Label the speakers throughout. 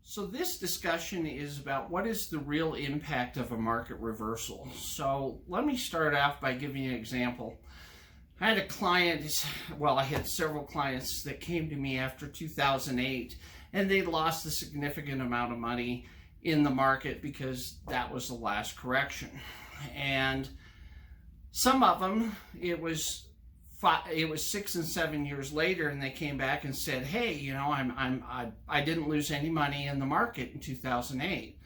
Speaker 1: So this discussion is about what is the real impact of a market reversal. So let me start off by giving you an example. I had a client, well, I had several clients that came to me after 2008, and they lost a significant amount of money in the market because that was the last correction. And some of them, it was 6 and 7 years later, and they came back and said, "Hey, you know, I didn't lose any money in the market in 2008."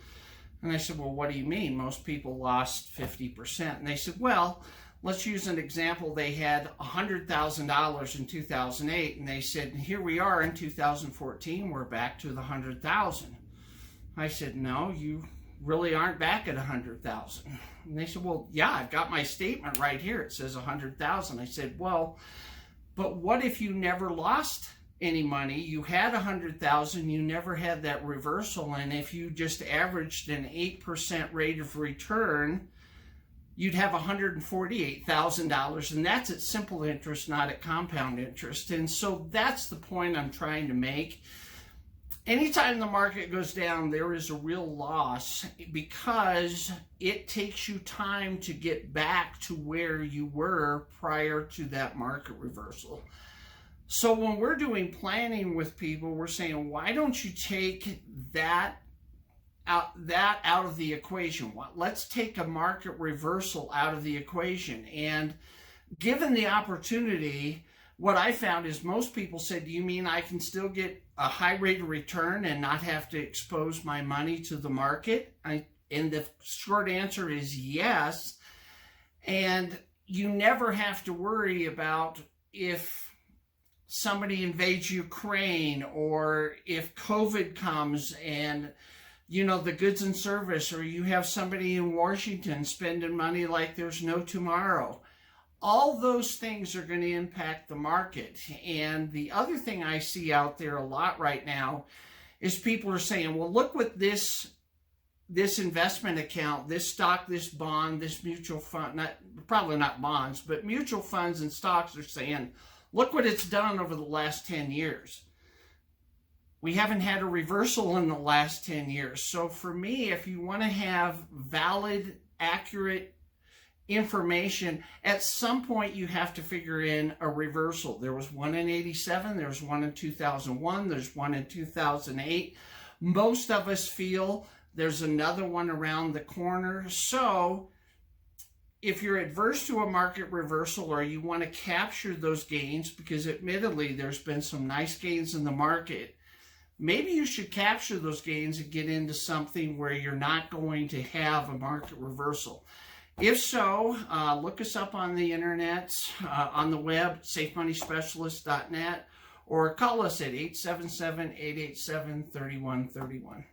Speaker 1: And I said, "Well, what do you mean? Most people lost 50%." And they said, "Well, let's use an example. They had $100,000 in 2008, and they said, here we are in 2014, we're back to the 100,000. I said, "No, you really aren't back at 100,000. And they said, "Well, yeah, I've got my statement right here. It says 100,000. I said, "Well, but what if you never lost any money? You had 100,000, you never had that reversal, and if you just averaged an 8% rate of return, you'd have $148,000, and that's at simple interest, not at compound interest." And so that's the point I'm trying to make. Anytime the market goes down, there is a real loss because it takes you time to get back to where you were prior to that market reversal. So when we're doing planning with people, we're saying, why don't you take that out of the equation? Let's take a market reversal out of the equation. And given the opportunity, what I found is most people said, "Do you mean I can still get a high rate of return and not have to expose my money to the market?" And the short answer is yes. And you never have to worry about if somebody invades Ukraine or if COVID comes and, you know, the goods and service, or you have somebody in Washington spending money like there's no tomorrow. All those things are going to impact the market. And the other thing I see out there a lot right now is people are saying, "Well, look what this investment account, this stock, this bond, this mutual fund," probably not bonds, but mutual funds and stocks are saying, "Look what it's done over the last 10 years. We haven't had a reversal in the last 10 years. So for me, if you want to have valid, accurate information, at some point you have to figure in a reversal. There was one in 87, there's one in 2001, there's one in 2008. Most of us feel there's another one around the corner. So if you're adverse to a market reversal, or you want to capture those gains, because admittedly there's been some nice gains in the market, maybe you should capture those gains and get into something where you're not going to have a market reversal. If so, look us up on the internet, on the web, safemoneyspecialist.net, or call us at 877-887-3131.